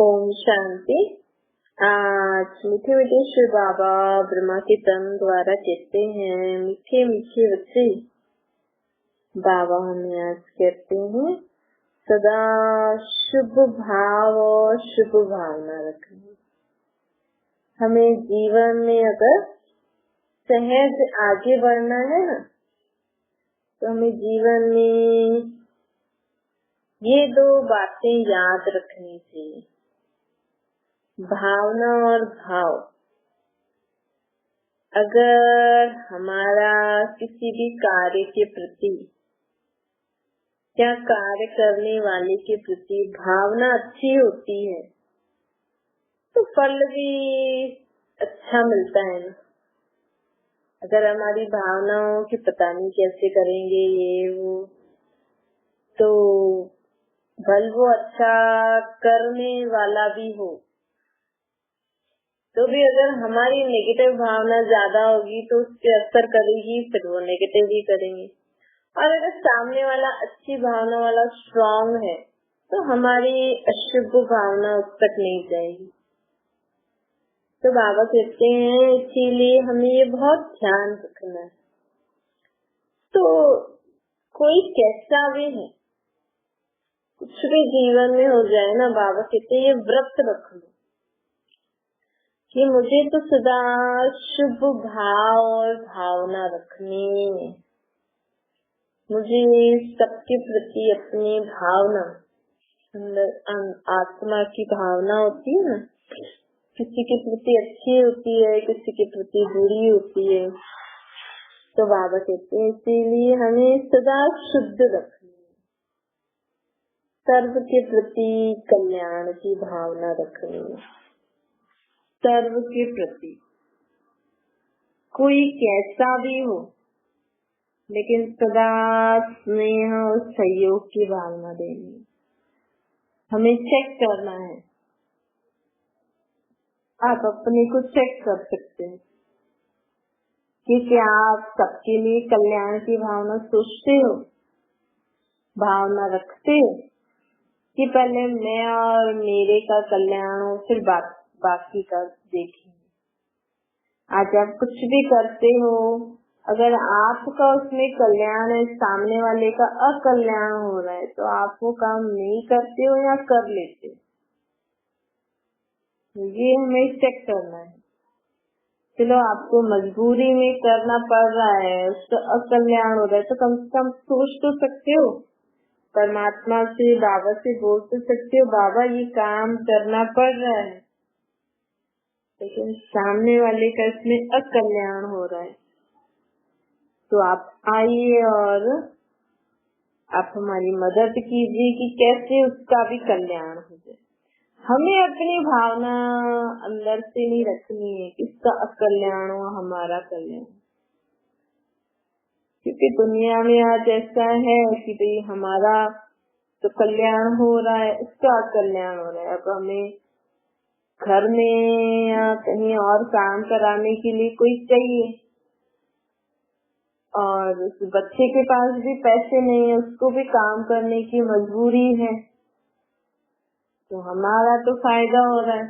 ओम शांति। आज मीठे मीठे शिव बाबा ब्रह्मा के तन द्वारा कहते हैं, मीठे मीठे बच्चे। बाबा हमें आज कहते हैं सदा शुभ भाव और शुभ भावना रखनी। हमें जीवन में अगर सहज आगे बढ़ना है ना, तो हमें जीवन में ये दो बातें याद रखनी चाहिए, भावना और भाव। अगर हमारा किसी भी कार्य के प्रति या कार्य करने वाले के प्रति भावना अच्छी होती है तो फल भी अच्छा मिलता है ना। अगर हमारी भावनाओं की पता नहीं कैसे करेंगे ये वो, तो भल वो अच्छा करने वाला भी हो तो भी अगर हमारी नेगेटिव भावना ज्यादा होगी तो उस पर असर करेगी, फिर वो नेगेटिव ही करेंगे। और अगर सामने वाला अच्छी भावना वाला स्ट्रांग है तो हमारी अशुभ भावना उस तक नहीं जाएगी। तो बाबा कहते हैं इसीलिए हमें ये बहुत ध्यान रखना है। तो कोई कैसा भी है, कुछ भी जीवन में हो जाए ना, बाबा कहते हैं ये व्रत रख लो कि मुझे तो सदा शुभ भाव और भावना रखनी है। मुझे सबके प्रति अपनी भावना, अंदर आत्मा की भावना होती है ना, किसी के प्रति अच्छी होती है, किसी के प्रति बुरी होती है। तो बाबा कहते हैं इसीलिए हमें सदा शुद्ध रखनी है, सर्व के प्रति कल्याण की भावना रखनी है। सर्व के प्रति कोई कैसा भी हो, लेकिन सदा स्नेह और सहयोग की भावना देनी। हमें चेक करना है, आप अपने को चेक कर सकते हैं कि क्या आप सबके लिए कल्याण की भावना सोचते हो, भावना रखते हो, कि पहले मैं और मेरे का कल्याण हो फिर बाकी का देखेंगे। आज आप कुछ भी करते हो, अगर आपका उसमें कल्याण है, सामने वाले का अकल्याण हो रहा है, तो आप वो काम नहीं करते हो या कर लेते हो, ये हमें चेक करना है। चलो आपको मजबूरी में करना पड़ रहा है, उसका अकल्याण हो रहा है, तो कम से कम सोच तो सकते हो, परमात्मा से बाबा से बोल तो सकते हो बाबा ये काम करना पड़ रहा है, लेकिन सामने वाले का इसमें अकल्याण हो रहा है। तो आप आइए और आप हमारी मदद कीजिए कि कैसे उसका भी कल्याण हो जाए। हमें अपनी भावना अंदर से नहीं रखनी है कि इसका अकल्याण हो, हमारा कल्याण। क्योंकि दुनिया में आज ऐसा है कि भाई हमारा तो कल्याण हो रहा है, उसका अकल्याण हो रहा है। अब हमें घर में या कहीं और काम कराने के लिए कोई चाहिए और उस बच्चे के पास भी पैसे नहीं है, उसको भी काम करने की मजबूरी है, तो हमारा तो फायदा हो रहा है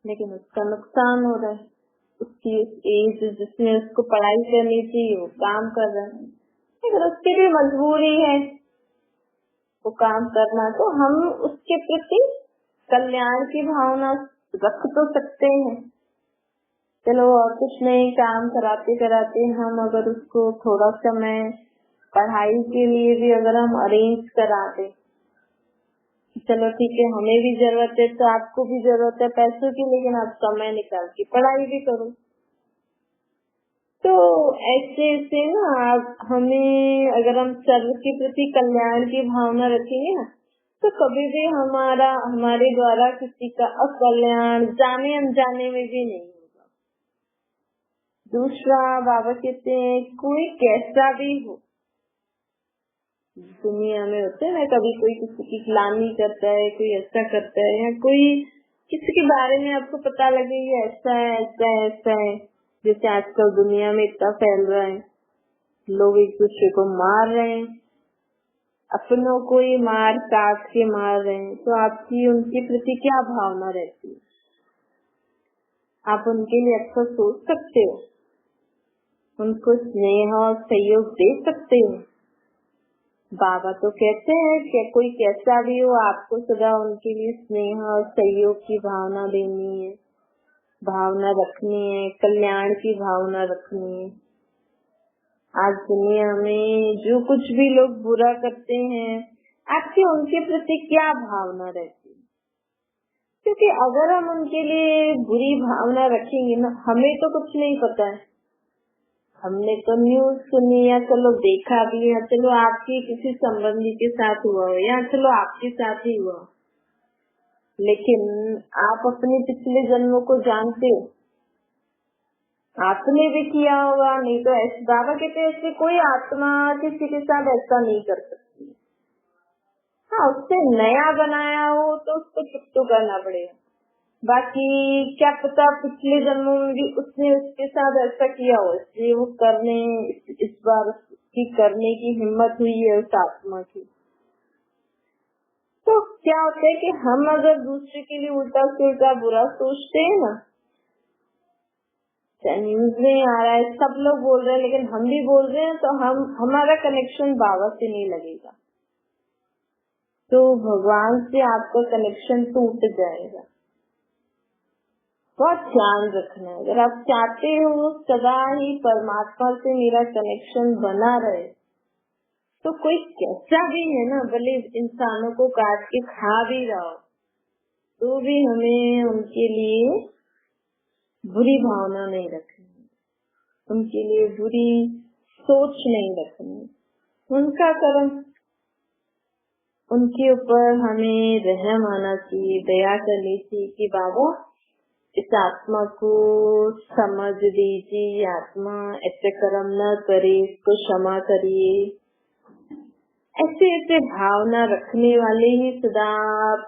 लेकिन उसका नुकसान हो रहा है। उसकी एज जिसमें उसको पढ़ाई करनी चाहिए वो काम कर रहा है, लेकिन उसकी भी मजबूरी है वो काम करना। तो हम उसके प्रति कल्याण की भावना रख तो सकते हैं। चलो और कुछ नहीं, काम कराते कराते हम अगर उसको थोड़ा समय पढ़ाई के लिए भी अगर हम अरेंज करा दे, चलो ठीक है हमें भी जरूरत है तो आपको भी जरूरत है पैसों की, लेकिन आप समय निकाल के पढ़ाई भी करो। तो ऐसे ऐसे ना हमें अगर हम सर्व के प्रति कल्याण की भावना रखेंगे ना, तो कभी भी हमारे द्वारा किसी का अकल्याण जाने अनजाने में भी नहीं होगा। दूसरा बाबा कहते हैं कोई कैसा भी हो, दुनिया में होते हैं ना, कभी कोई किसी की ग्लानि करता है, कोई ऐसा करता है, या कोई किसी के बारे में आपको पता लगे ये ऐसा है ऐसा है ऐसा है। जैसे आजकल दुनिया में इतना फैल रहा है, लोग एक दूसरे को मार रहे हैं, अपनों को ही मार काट के मार रहे हैं, तो आपकी उनके प्रति क्या भावना रहती है? आप उनके लिए अच्छा सोच सकते हो? उनको स्नेह और सहयोग दे सकते हो? बाबा तो कहते हैं कि कोई कैसा भी हो, आपको सदा उनके लिए स्नेह और सहयोग की भावना देनी है, भावना रखनी है, कल्याण की भावना रखनी है। आज दुनिया में जो कुछ भी लोग बुरा करते हैं, आपकी उनके प्रति क्या भावना रहती है? क्योंकि अगर हम उनके लिए बुरी भावना रखेंगे ना, हमें तो कुछ नहीं पता है, हमने तो न्यूज सुनी या चलो देखा भी है, चलो आपके किसी संबंधी के साथ हुआ हो या चलो आपके साथ ही हुआ, लेकिन आप अपने पिछले जन्मों को जानते हो, आपने भी किया होगा। नहीं तो ऐसे बाबा कहते हैं ऐसे कोई आत्मा किसी के साथ ऐसा नहीं कर सकती। हाँ, उससे नया बनाया हो तो उसको चुप तो करना पड़ेगा, बाकी क्या पता पिछले जन्मों में भी उसने उसके साथ ऐसा किया हो, इसलिए वो करने इस बार की करने की हिम्मत हुई है उस आत्मा की। तो क्या होता है कि हम अगर दूसरे के लिए उल्टा सुल्टा बुरा सोचते हैं ना, न्यूज में आ रहा है, सब लोग बोल रहे हैं, लेकिन हम भी बोल रहे हैं, तो हमारा कनेक्शन बाबा से नहीं लगेगा, तो भगवान से आपका कनेक्शन टूट जाएगा। बहुत ध्यान रखना है, अगर आप चाहते हो सदा ही परमात्मा से मेरा कनेक्शन बना रहे, तो कोई कैसा भी है ना, भले इंसानों को काट के खा भी रहा हो, तो भी हमें उनके लिए बुरी भावना नहीं रखनी, उनके लिए बुरी सोच नहीं रखनी। उनका कर्म, उनके ऊपर हमें रहम आना चाहिए, दया करनी चाहिए कि बाबा इस आत्मा को समझ दीजिए, आत्मा ऐसे कर्म न करे, इसको क्षमा करिए। ऐसे ऐसे भावना रखने वाले ही सदा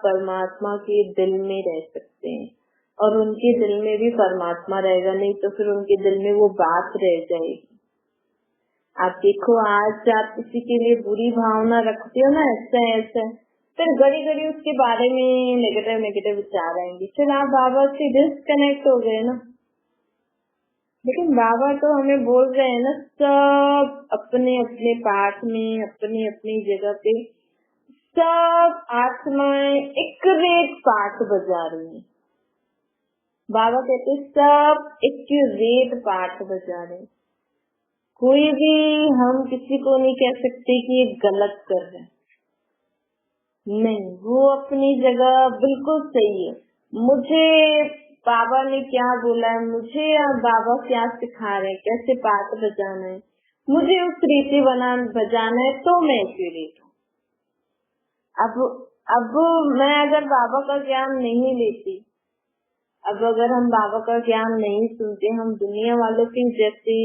परमात्मा के दिल में रह सकते हैं, और उनके दिल में भी परमात्मा रहेगा, नहीं तो फिर उनके दिल में वो बात रह जाएगी। आप देखो, आज आप किसी के लिए बुरी भावना रखते हो ना, ऐसा ऐसा, फिर घड़ी घड़ी उसके बारे में नेगेटिव विचार आएंगे, फिर आप बाबा से डिस्कनेक्ट हो गए ना। लेकिन बाबा तो हमें बोल रहे हैं ना, सब अपने अपने पाठ में, अपनी अपनी जगह पे सब आत्माएं एक रेट पाठ बजा रही है। बाबा कहते सब एक रेट पाठ बजा रहे, कोई भी हम किसी को नहीं कह सकते कि ये गलत कर रहे, नहीं, वो अपनी जगह बिल्कुल सही है। मुझे बाबा ने क्या बोला है, मुझे बाबा क्या सिखा रहे हैं, कैसे पाठ बजाना है, मुझे उस रीति बजाना है, तो मैं एक्यूरेट हूँ। अब मैं अगर बाबा का ज्ञान नहीं लेती, अब अगर हम बाबा का ज्ञान नहीं सुनते, हम दुनिया वालों के जैसे,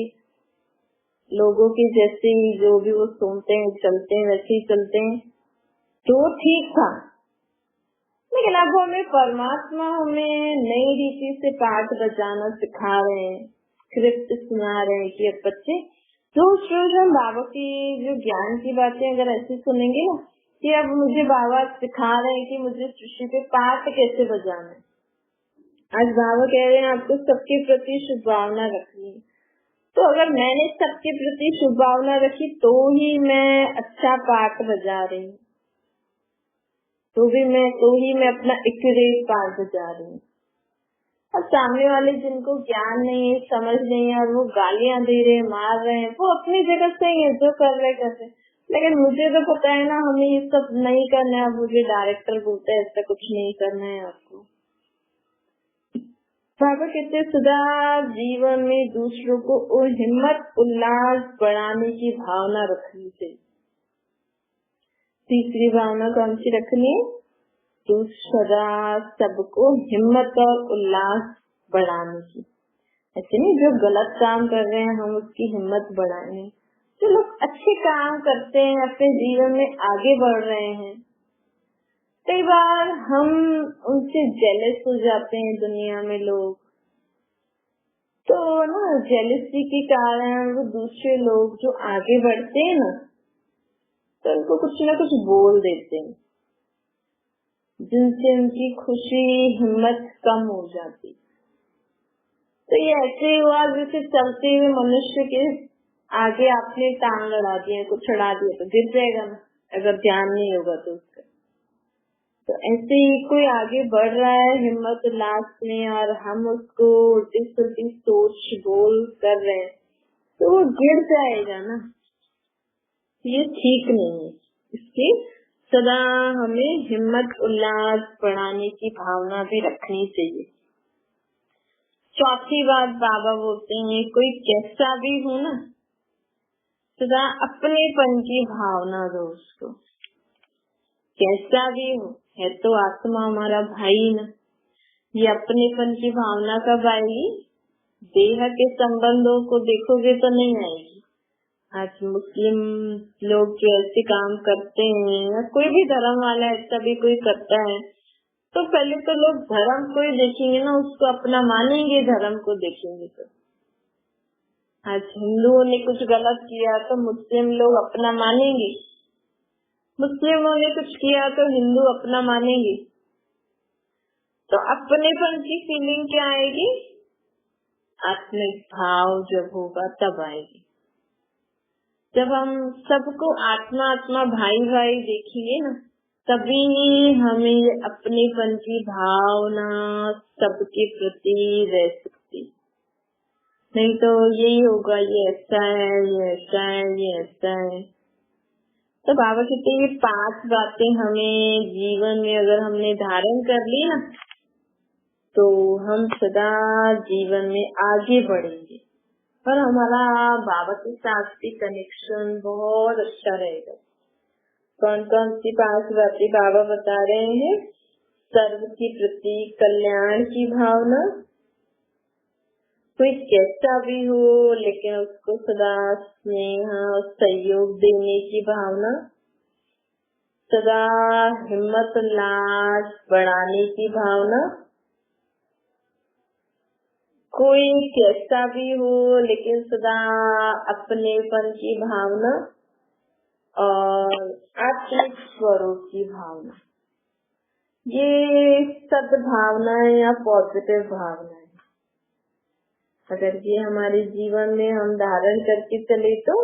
लोगों के जैसे जो भी वो सुनते हैं चलते हैं वैसे ही चलते हैं, तो ठीक था। लेकिन अब हमें परमात्मा हमें नई रीति से पाठ बजाना सिखा रहे हैं, स्क्रिप्ट सुना रहे हैं कि अब बच्चे रोज रोज हम बाबा की जो ज्ञान की बातें अगर ऐसे सुनेंगे ना, कि अब मुझे बाबा सिखा रहे हैं कि मुझे सृष्टि पे पाठ कैसे बजाना है। आज बाबा कह रहे हैं आपको सबके प्रति शुभ भावना रखनी है, तो अगर मैंने सबके प्रति शुभ भावना रखी तो ही मैं अच्छा पाठ बजा रही हूँ, तो ही मैं अपना एक्यूरेट पाठ बजा रही हूँ। अब सामने वाले जिनको ज्ञान नहीं है, समझ नहीं है, और वो गालियां दे रहे हैं, मार रहे हैं, वो अपनी जगह सही है, जो कर रहे, लेकिन मुझे तो पता है ना हमें ये सब नहीं करना है। मुझे डायरेक्टर बोलता है ऐसा कुछ नहीं करना है आपको। बाबा कहते सदा जीवन में दूसरों को हिम्मत उल्लास बढ़ाने की भावना रखनी चाहिए। तीसरी भावना कौन सी रखनी है? तो सदा सबको हिम्मत और उल्लास बढ़ाने की। ऐसे नहीं जो गलत काम कर रहे हैं हम उसकी हिम्मत बढ़ाएं, जो लोग अच्छे काम करते हैं अपने जीवन में आगे बढ़ रहे हैं, कई बार हम उनसे जेलस हो जाते हैं दुनिया में लोग, तो ना जेलसी के कारण वो दूसरे लोग जो आगे बढ़ते हैं ना, तो उनको कुछ ना कुछ बोल देते हैं, जिनसे उनकी खुशी हिम्मत कम हो जाती। तो ये ऐसे ही हुआ जैसे चलते हुए मनुष्य के आगे आपने टांग अड़ा दिया, कुछ अड़ा दिया तो गिर जाएगा ना, अगर ध्यान नहीं होगा तो उसका। तो ऐसे ही कोई आगे बढ़ रहा है हिम्मत उल्लास में और हम उसको उल्टी सुल्टी सोच बोल कर रहे हैं तो वो गिर जाएगा ना, ये ठीक नहीं है। इसके सदा हमें हिम्मत उल्लास बढ़ाने की भावना भी रखनी चाहिए। चौथी बात बाबा बोलते हैं, कोई कैसा भी हो ना, सदा अपनेपन की भावना दो उसको। कैसा भी हो, है तो आत्मा हमारा भाई ना, ये अपनेपन की भावना कब आएगी? देह के संबंधों को देखोगे तो नहीं आएगी। आज मुस्लिम लोग जो ऐसे काम करते हैं या कोई भी धर्म वाला ऐसा भी कोई करता है तो पहले तो लोग धर्म को ही देखेंगे ना, उसको अपना मानेंगे, धर्म को देखेंगे। तो आज हिंदुओं ने कुछ गलत किया तो मुस्लिम लोग अपना मानेंगे, मुस्लिमों ने कुछ किया तो हिंदू अपना मानेंगे। तो अपनेपन की फीलिंग क्या आएगी? आत्मिक भाव जब होगा तब आएगी। जब हम सबको आत्मा आत्मा भाई भाई देखेंगे ना, तभी हमें अपनेपन की भावना सबके प्रति रह सकती। नहीं तो यही होगा, ये ऐसा है, ये ऐसा है, ये ऐसा है। तो बाबा कहते हैं ये 5 बातें हमें जीवन में अगर हमने धारण कर ली ना तो हम सदा जीवन में आगे बढ़ेंगे और हमारा बाबा के साथ भी कनेक्शन बहुत अच्छा रहेगा। कौन कौन सी 5 बातें बाबा बता रहे हैं? सर्व के प्रति कल्याण की भावना, कोई कैसा भी हो लेकिन उसको सदा स्नेह और सहयोग देने की भावना, सदा हिम्मत उल्लास बढ़ाने की भावना, कोई कैसा भी हो लेकिन सदा अपनेपन की भावना और आत्मिक स्वरूप की भावना। ये सद्भावनाएं या पॉजिटिव भावनाएं अगर ये हमारे जीवन में हम धारण करके चले तो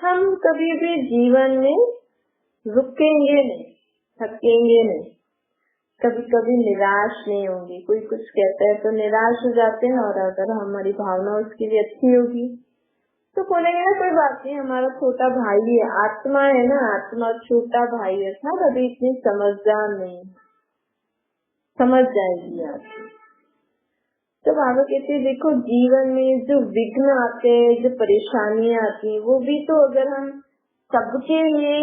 हम कभी भी जीवन में रुकेंगे नहीं, थकेंगे नहीं, कभी कभी निराश नहीं होंगे। कोई कुछ कहता है तो निराश हो जाते हैं और अगर हमारी भावना उसके लिए अच्छी होगी तो बोलेंगे ना कोई बात नहीं, हमारा छोटा भाई है, आत्मा है ना, आत्मा छोटा भाई है, सब अभी इतनी समझदार नहीं, समझ जाएगी आपकी। तो बाबा कहते हैं देखो जीवन में जो विघ्न आते हैं, जो परेशानियां आती हैं, वो भी तो अगर हम सबके लिए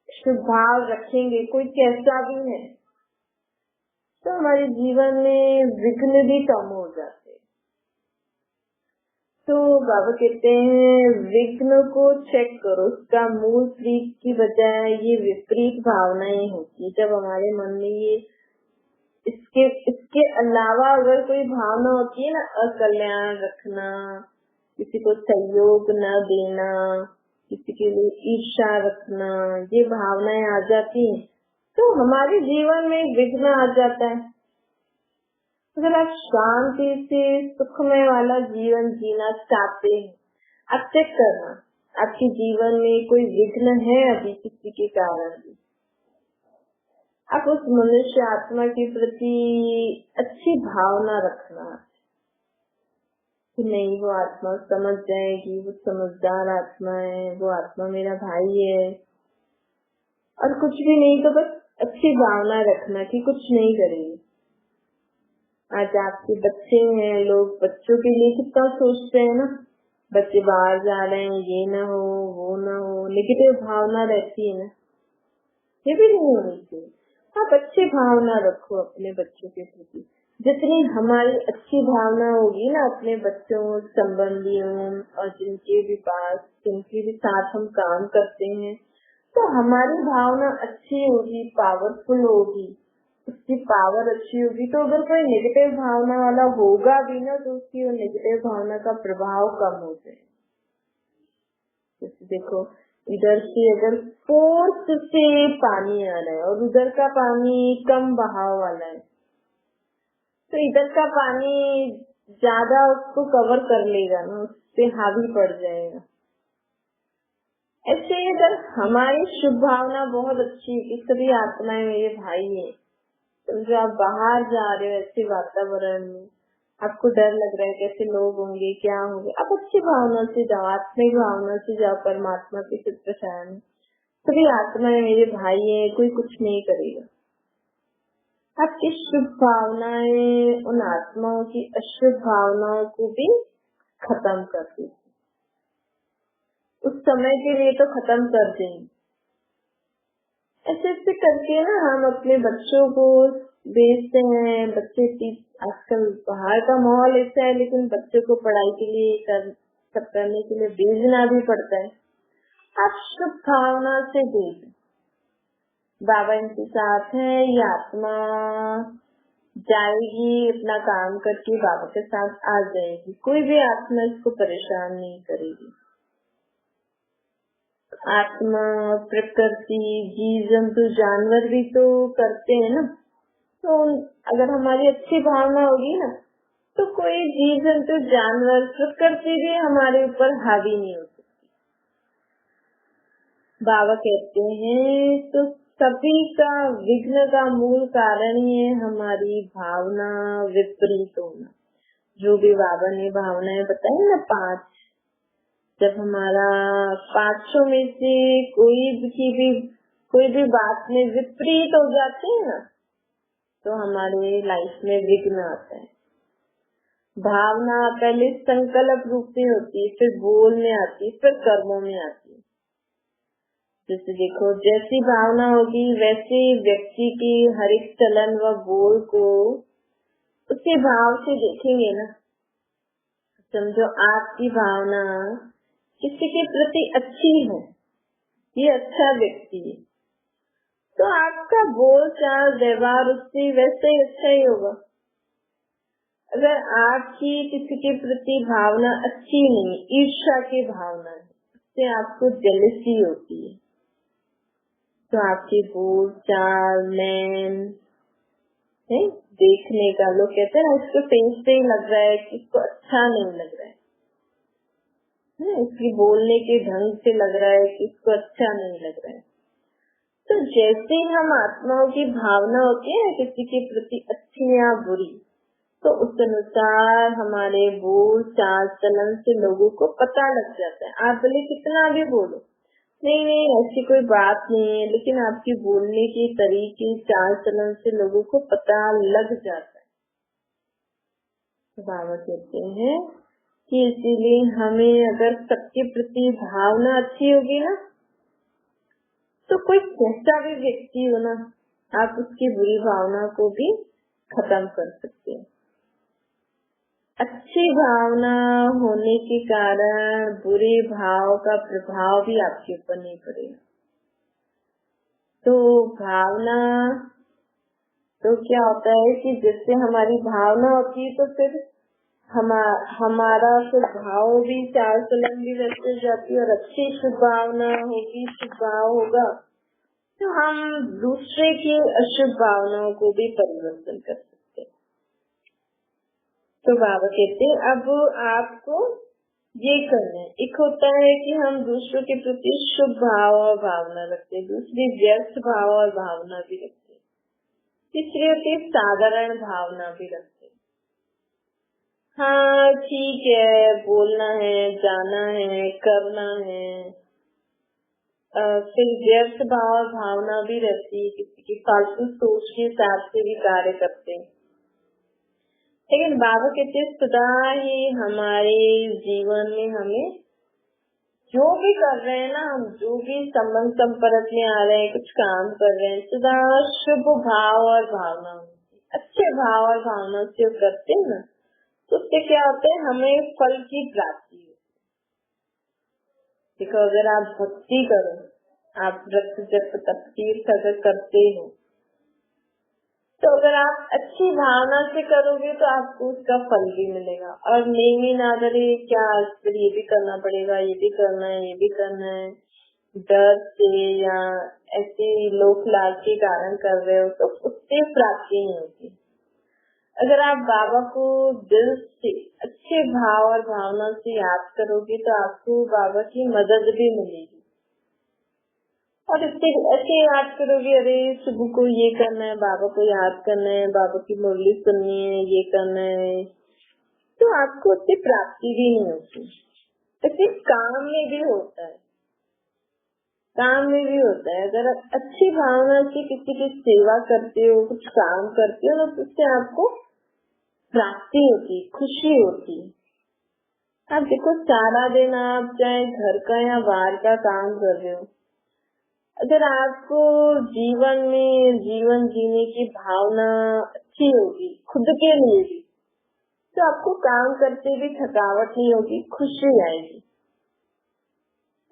शुभ भाव रखेंगे, कोई कैसा भी है, तो हमारे जीवन में विघ्न भी कम हो जाते हैं। तो बाबा कहते हैं विघ्न को चेक करो, उसका मूल प्रीत की बजाय ये विपरीत भावनाएं होती। जब हमारे मन में ये इसके अलावा अगर कोई भावना होती है ना, अकल्याण रखना, किसी को सहयोग न देना, किसी के लिए ईर्ष्या रखना, ये भावनाएं आ जाती हैं तो हमारे जीवन में विघ्न आ जाता है। अगर आप शांति से सुखमय वाला जीवन जीना चाहते हैं, आप चेक करना आपके जीवन में कोई विघ्न है अभी किसी के कारण भी। आप उस मनुष्य आत्मा के प्रति अच्छी भावना रखना कि नहीं वो आत्मा समझ जाएगी, वो समझदार आत्मा है, वो आत्मा मेरा भाई है। और कुछ भी नहीं तो बस अच्छी भावना रखना कि कुछ नहीं करेगी। आज आपके बच्चे हैं, लोग बच्चों के लिए कितना सोचते हैं ना, बच्चे बाहर जा रहे हैं, ये ना हो वो ना हो, नेगेटिव भावना रहती है ना, ये भी नहीं होनी चाहिए। आप अच्छी भावना रखो अपने बच्चों के प्रति। जितनी हमारी अच्छी भावना होगी ना अपने बच्चों, संबंधियों और जिनके भी पास, जिनके भी साथ हम काम करते हैं, तो हमारी भावना अच्छी होगी, पावरफुल होगी, उसकी पावर अच्छी होगी। तो अगर कोई नेगेटिव भावना वाला होगा भी ना तो उसकी वो नेगेटिव भावना का प्रभाव कम हो जाए। जैसे देखो इधर से अगर फोर्स से पानी आ रहा है और उधर का पानी कम बहाव वाला है, तो इधर का पानी ज्यादा उसको कवर कर लेगा ना, उससे हावी पड़ जाएगा। ऐसे अगर हमारी शुभ भावना बहुत अच्छी है, सभी आत्माएं मेरे भाई है, तो जो आप बाहर जा रहे हो ऐसे वातावरण में, आपको डर लग रहा है कैसे लोग होंगे, क्या होंगे, आप अच्छी भावना से जाओ, आत्मिक भावना से जाओ परमात्मा के चित्र छाया में। सभी आत्माएं मेरे भाई है, कोई कुछ नहीं करेगा। आपकी शुभ भावनाएं उन आत्माओं की अशुभ भावनाओं को भी खत्म कर देगी, उस समय के लिए तो खत्म कर देंगे। ऐसे ऐसे करके ना हम अपने बच्चों को भेजते हैं। बच्चे आजकल बाहर का माहौल ऐसा है, लेकिन बच्चों को पढ़ाई के लिए सब करने के लिए भेजना भी पड़ता है। आप शुभ भावना से भेजें, बाबा इनके साथ है, ये आत्मा जाएगी अपना काम करके बाबा के साथ आ जाएगी, कोई भी आत्मा इसको परेशान नहीं करेगी। आत्मा, प्रकृति, जीव जंतु, जानवर भी तो करते हैं ना, तो अगर हमारी अच्छी भावना होगी ना, तो कोई जीव जंतु, जानवर, प्रकृति भी हमारे ऊपर हावी नहीं हो सकती। बाबा कहते हैं तो सभी का विघ्न का मूल कारण ही है हमारी भावना विपरीत होना। जो भी बाबा ने भावनाएं बताई ना 5, जब हमारा 500 में से कोई भी बात में विपरीत हो जाती है ना, तो हमारे लाइफ में विघ्न आता है। भावना पहले संकल्प रूप में होती है, फिर बोल में आती है, फिर कर्मों में आती है। जैसे देखो, जैसी भावना होगी वैसे व्यक्ति की हर एक चलन व बोल को उसी भाव से देखेंगे ना। समझो आपकी भावना किसी के प्रति अच्छी है, ये अच्छा व्यक्ति है, तो आपका बोल चाल व्यवहार उससे वैसे ही अच्छा ही होगा। अगर आपकी किसी के प्रति भावना अच्छी नहीं, ईर्ष्या की भावना है, उससे आपको जेलसी होती है, तो आपके बोल चाल मैन है देखने का, लोग कहते हैं उसको फेस पे ही लग रहा है कि इसको अच्छा नहीं लग रहा है, इसकी बोलने के ढंग से लग रहा है कि इसको अच्छा नहीं लग रहा है। तो जैसे हम आत्माओं की भावना होती है किसी के प्रति अच्छी या बुरी, तो उस अनुसार हमारे बोल चाल चलन से लोगों को पता लग जाता है। आप भले कितना भी बोलो, नहीं ऐसी कोई बात नहीं है, लेकिन आपकी बोलने के तरीके चाल चलन से लोगों को पता लग जाता है। तो बाबा कहते हैं कि इसीलिए हमें अगर सबके प्रति भावना अच्छी होगी ना, तो कोई कैसा भी व्यक्ति हो ना, आप उसकी बुरी भावना को भी खत्म कर सकते हैं। अच्छी भावना होने के कारण बुरे भाव का प्रभाव भी आपके ऊपर नहीं पड़ेगा। तो भावना तो क्या होता है कि जिससे हमारी भावना होती है, तो फिर हमारा स्वभाव भी, चाल चलन भी वैसे जाती है। और अच्छी शुभ भावना होगी, शुभ भाव होगा, तो हम दूसरे की अशुभ भावनाओं को भी परिवर्तन कर सकते हैं। तो बाबा कहते हैं अब आपको ये करना है। एक होता है कि हम दूसरों के प्रति शुभ भाव और भावना रखते हैं, दूसरी व्यर्थ भाव और भावना भी रखते हैं, तीसरी होती है साधारण भावना भी रखते हैं। हाँ ठीक है, बोलना है, जाना है, करना है। फिर व्यर्थ भाव और भावना भी रहती है, किसी की फालतू सोच के हिसाब से भी कार्य करते हैं। लेकिन बाबा कहते हैं सदा ही हमारे जीवन में हमें जो भी कर रहे हैं ना, हम जो भी संबंध संपर्क में आ रहे हैं, कुछ काम कर रहे हैं, सदा शुभ भाव और भावना, अच्छे भाव और भावना से करते हैं ना, तो उससे क्या होता है, हमें फल की प्राप्ति होती है। देखो, अगर आप भक्ति करो, आप व्रत जप तप तीर्थ अगर करते हो, तो अगर आप अच्छी भावना से करोगे तो आपको उसका फल भी मिलेगा। और नहीं ना करे क्या, फिर ये भी करना पड़ेगा, ये भी करना है, ये भी करना है, डर से या ऐसे लोक लाभ के कारण कर रहे हो तो उससे प्राप्ति नहीं होती। अगर आप बाबा को दिल से अच्छे भाव और भावना से याद करोगे तो आपको बाबा की मदद भी मिलेगी। और इससे ऐसे याद करोगे, अरे सुबह को ये करना है, बाबा को याद करना है, बाबा की मुरली सुननी है, ये करना है, तो आपको उससे प्राप्ति भी नहीं होती। ऐसे काम में भी होता है, काम में भी होता है। अगर आप अच्छी भावना से किसी की सेवा करते हो, कुछ काम करते हो, तो उससे आपको प्राप्ति होती, खुशी होती। आप देखो, सारा दिन आप चाहे घर का या बाहर का काम कर रहे हो, अगर आपको जीवन में जीवन जीने की भावना अच्छी होगी, खुद के लिए भी, तो आपको काम करते भी थकावट नहीं होगी, खुशी आएगी।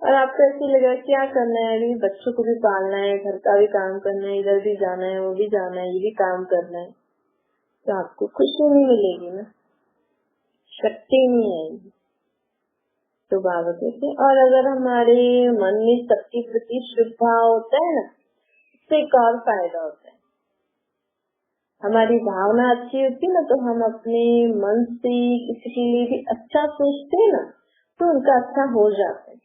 और आपको ऐसे लगेगा क्या करना है, अभी बच्चों को भी पालना है, घर का भी काम करना है, इधर भी जाना है, वो भी जाना है, ये भी काम करना है, तो आपको खुशी नहीं मिलेगी ना, शक्ति नहीं आएगी। तो बाबा कहते, और अगर हमारे मन में सबके प्रति शुभ भाव होता है ना, इससे एक और फायदा होता है। हमारी भावना अच्छी होती है ना, तो हम अपने मन से किसी के लिए भी अच्छा सोचते हैं ना, तो उनका अच्छा हो जाता है।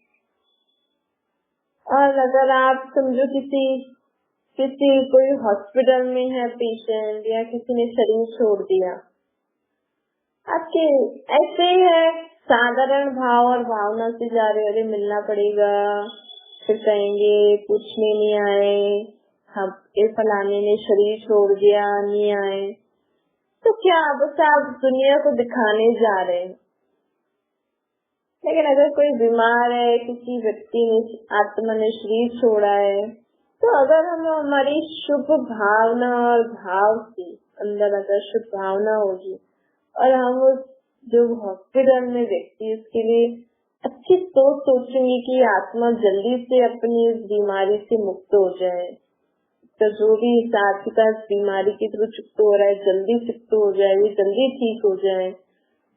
और अगर आप समझो किसी कोई हॉस्पिटल में है पेशेंट, या किसी ने शरीर छोड़ दिया, आपके ऐसे ही है, साधारण भाव और भावना से जा रहे, अरे मिलना पड़ेगा, फिर कहेंगे पूछने नहीं आए, हम ये फलाने ने शरीर छोड़ दिया, नहीं आए, तो क्या बस आप दुनिया को दिखाने जा रहे हैं। लेकिन अगर कोई बीमार है, किसी व्यक्ति ने आत्मा ने शरीर छोड़ा है, तो अगर हम हमारी शुभ भावना और भाव से अंदर अगर शुभ भावना होगी, और हम उस जो हॉस्पिटल में व्यक्ति, उसके लिए अच्छी सोच सोचेंगे कि आत्मा जल्दी से अपनी इस बीमारी से मुक्त हो जाए, तो जो भी हिसाब किताब बीमारी के थ्रू चुक्त हो रहा है जल्दी चुक्त हो जाए, ये जल्दी ठीक हो जाए,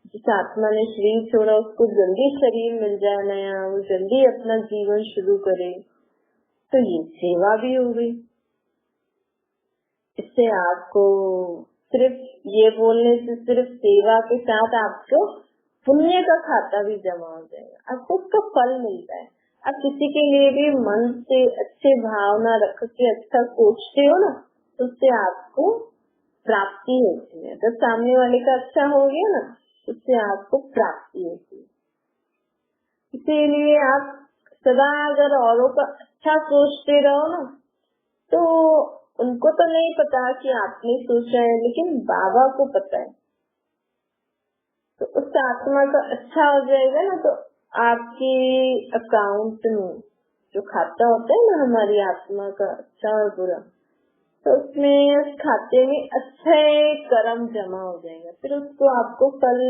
जिस आत्मा ने शरीर छोड़ा उसको जल्दी शरीर मिल जाए नया, वो जल्दी अपना जीवन शुरू करे, तो ये सेवा भी हो गई। इससे आपको सिर्फ ये बोलने से सिर्फ सेवा के साथ आपको पुण्य का खाता भी जमा हो जाएगा, आपको उसका फल मिलता है। आप किसी के लिए भी मन से अच्छे भावना रख के अच्छा सोचते हो ना, तो उससे आपको प्राप्ति होती है। तो सामने वाले का अच्छा हो गया ना, उससे आपको प्राप्ति होती है। इसीलिए आप सदा अगर औरों का अच्छा सोचते रहो ना, तो उनको तो नहीं पता कि आपने सोचा है, लेकिन बाबा को पता है। तो उस आत्मा का अच्छा हो जाएगा ना, तो आपके अकाउंट में जो खाता होता है ना हमारी आत्मा का, अच्छा और बुरा, तो उसमें उस खाते में अच्छे कर्म जमा हो जाएगा। फिर उसको आपको कल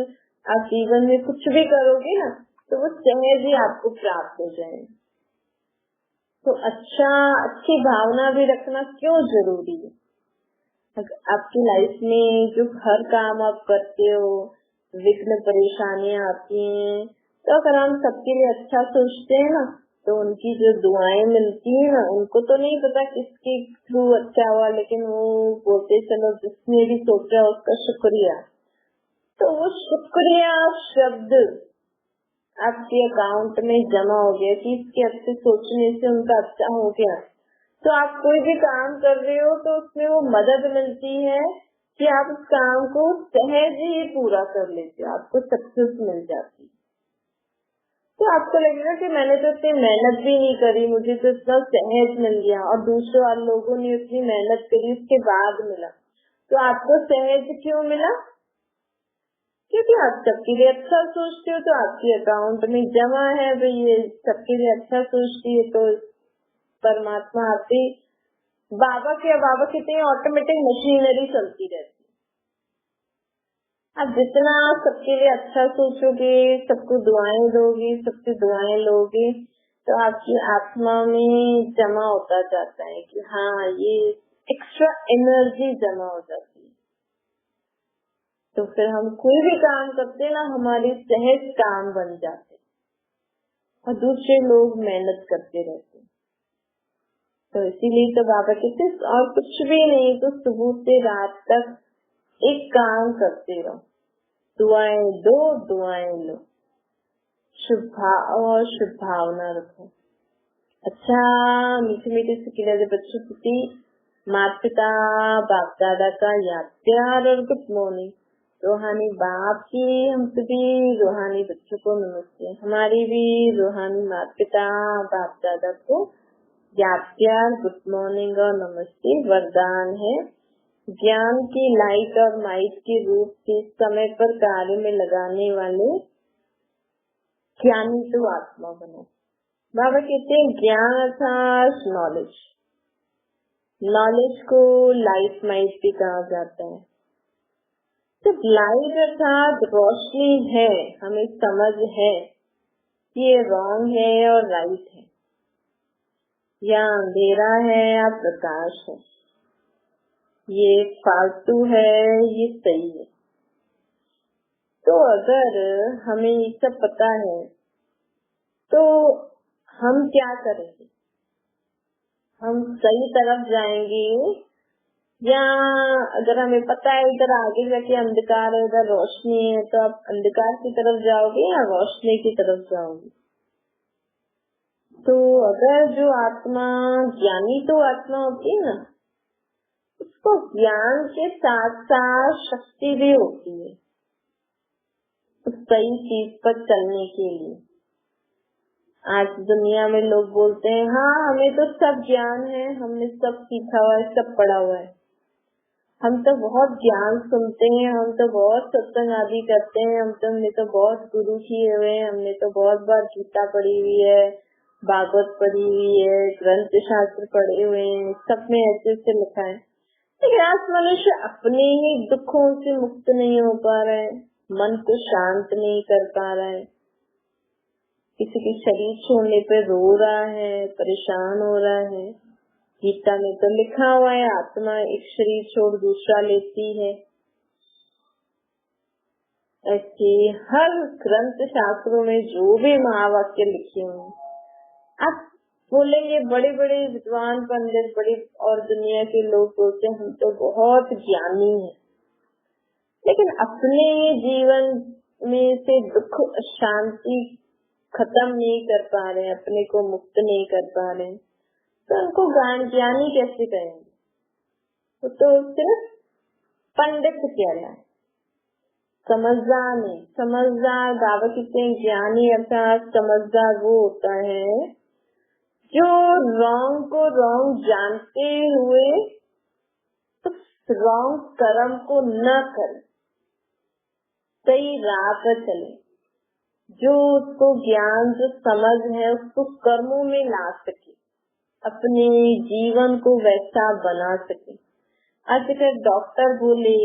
आप जीवन में कुछ भी करोगे ना, तो वो सहज ही आपको प्राप्त हो जाएगा। तो अच्छी भावना भी रखना क्यों जरूरी है। आपकी लाइफ में जो हर काम आप करते हो, विघ्न परेशानियां आती हैं, तो अगर हम सबके लिए अच्छा सोचते हैं ना, तो उनकी जो दुआएं मिलती है ना, उनको तो नहीं पता किसके थ्रू अच्छा हुआ, लेकिन वो बोलते चलो जिसने भी सोचा उसका शुक्रिया। तो वो शुक्रिया शब्द आपके अकाउंट में जमा हो गया कि इसके अच्छे सोचने से उनका अच्छा हो गया। तो आप कोई भी काम कर रहे हो तो उसमें वो मदद मिलती है कि आप उस काम को सहज ही पूरा कर लेते हो, आपको सक्सेस मिल जाती है। तो आपको लगेगा कि मैंने तो इतनी मेहनत भी नहीं करी, मुझे तो इतना सहज मिल गया, और दूसरे वाले लोगों ने इतनी मेहनत करी उसके बाद मिला। तो आपको सहज क्यों मिला? क्योंकि आप सबके लिए अच्छा सोचते हो, तो आपके अकाउंट में जमा है। भाई ये सबके लिए अच्छा सोचती है, तो परमात्मा आते बाबा कहते हैं ऑटोमेटिक मशीनरी चलती रहती है। आप जितना सबके लिए अच्छा सोचोगे, सबको दुआएं दोगे, सबकी दुआएं लोगे, तो आपकी आत्मा में जमा होता जाता है कि हाँ ये एक्स्ट्रा एनर्जी जमा हो जाती है। तो फिर हम कोई भी काम करते हैं ना, हमारी सहज काम बन जाते। और दूसरे लोग मेहनत करते रहते हैं। तो इसीलिए तो बाबा कहते और कुछ भी नहीं तो सुबह से रात तक एक काम करते रहो, दुआएं दो दुआएं लो, शुभ भाव और शुभ भावना रखो। अच्छा मीठे मीठे से खिले बच्चों प्रति माता पिता बाप दादा का याद प्यार और गुड मॉर्निंग। रूहानी बाप की हम सभी रूहानी बच्चों को नमस्ते। हमारी भी रूहानी माता पिता बाप दादा को याद प्यार गुड मॉर्निंग और नमस्ते। वरदान है ज्ञान की लाइट और माइट के रूप से समय पर कार्य में लगाने वाले ज्ञानी तो आत्मा बनो। बाबा कहते हैं ज्ञान अर्थात नॉलेज, नॉलेज को लाइट माइट भी कहा जाता है। तो लाइट अर्थात रोशनी है, हमें समझ है ये रॉन्ग है और राइट है, या अंधेरा है या प्रकाश है, ये फालतू है ये सही है। तो अगर हमें ये सब पता है तो हम क्या करेंगे? हम सही तरफ जाएंगे, या अगर हमें पता है इधर आगे जाके अंधकार है इधर रोशनी है तो आप अंधकार की तरफ जाओगे या रोशनी की तरफ जाओगे? तो अगर जो आत्मा ज्ञानी तो आत्मा होती है ना, उसको ज्ञान के साथ साथ शक्ति भी होती है उस सही चीज पर चलने के लिए। आज दुनिया में लोग बोलते हैं हाँ हमें तो सब ज्ञान है, हमने सब सीखा हुआ है, सब पढ़ा हुआ है, हम तो बहुत ज्ञान सुनते हैं, हम तो बहुत सत्संग आदि करते हैं, हमने तो बहुत गुरु किए हुए हैं, हमने तो बहुत बार गीता पढ़ी हुई है, भागवत पढ़ी हुई है, ग्रंथ शास्त्र पढ़े हुए हैं, सब में ऐसे ऐसे लिखा है। लेकिन आज मनुष्य अपने ही दुखों से मुक्त नहीं हो पा रहा है, मन को शांत नहीं कर पा रहा है, किसी के शरीर छोड़ने पे रो रहा है, परेशान हो रहा है। गीता में तो लिखा हुआ है आत्मा एक शरीर छोड़ दूसरा लेती है। ऐसे हर ग्रंथ शास्त्रों में जो भी महावाक्य लिखे हुए आप बोलेंगे, बड़े बड़े विद्वान पंडित बड़ी और दुनिया के लोग बोलते हैं हम तो बहुत ज्ञानी हैं, लेकिन अपने जीवन में से दुख शांति खत्म नहीं कर पा रहे, अपने को मुक्त नहीं कर पा रहे, तो उनको ज्ञानी कैसे कहेंगे? तो सिर्फ पंडित कह रहा है, समझदार नहीं। समझदार बाबा कहते हैं ज्ञानी अर्थात समझदार वो होता है जो रॉन्ग को रॉन्ग जानते हुए तो रॉन्ग कर्म को न करे, सही राह पर चले, जो उसको ज्ञान जो समझ है उसको कर्मों में ला सके, अपने जीवन को वैसा बना सके। आज अगर डॉक्टर बोले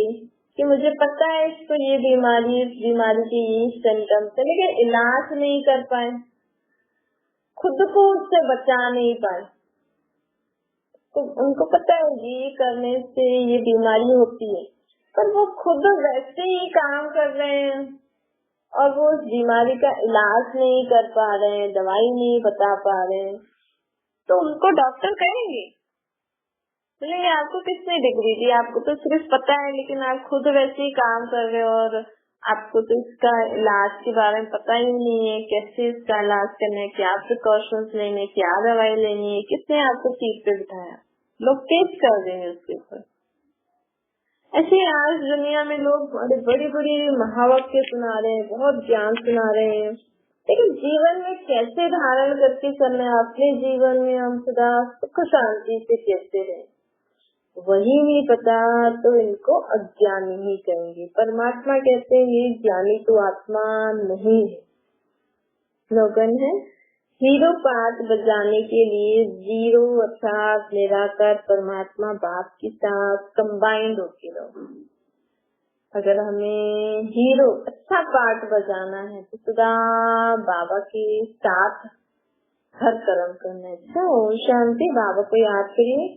कि मुझे पता है इसको ये बीमारी, इस बीमारी के ये सिम्टम्स है, लेकिन इलाज नहीं कर पाए, खुद को उससे बचा नहीं पाए, तो उनको पता है ये करने से ये बीमारी होती है, पर वो खुद वैसे ही काम कर रहे हैं और वो उस बीमारी का इलाज नहीं कर पा रहे हैं, दवाई नहीं बता पा रहे हैं, तो उनको डॉक्टर कहेंगे? बोलेंगे आपको किसने डिग्री दी, आपको तो सिर्फ पता है लेकिन आप खुद वैसे ही काम कर रहे हो और आपको तो इसका इलाज के बारे में पता ही नहीं है, कैसे इसका इलाज करना है, क्या प्रिकॉशंस लेने, क्या दवाई लेनी है, किसने आपको सीट पे बिठाया? लोग पेश कर देंगे उसके ऊपर। ऐसे आज दुनिया में लोग बड़ी बड़ी महावाक्य सुना रहे हैं, बहुत ज्ञान सुना रहे हैं, लेकिन जीवन में कैसे धारण करके चलना है, अपने जीवन में हम सदा सुख शांति से कैसे रहें, वही नहीं पता तो इनको अज्ञानी ही कहेंगे। परमात्मा कहते हैं ये ज्ञानी तो आत्मा नहीं है। स्लोगन है हीरो पार्ट बजाने के लिए जीरो अर्थात निराकार परमात्मा बाप के साथ कंबाइंड होके रहो। अगर हमें हीरो अच्छा पार्ट बजाना है तो सदा बाबा के साथ हर कर्म करना है। अच्छा ओम शांति। बाबा को याद करिए।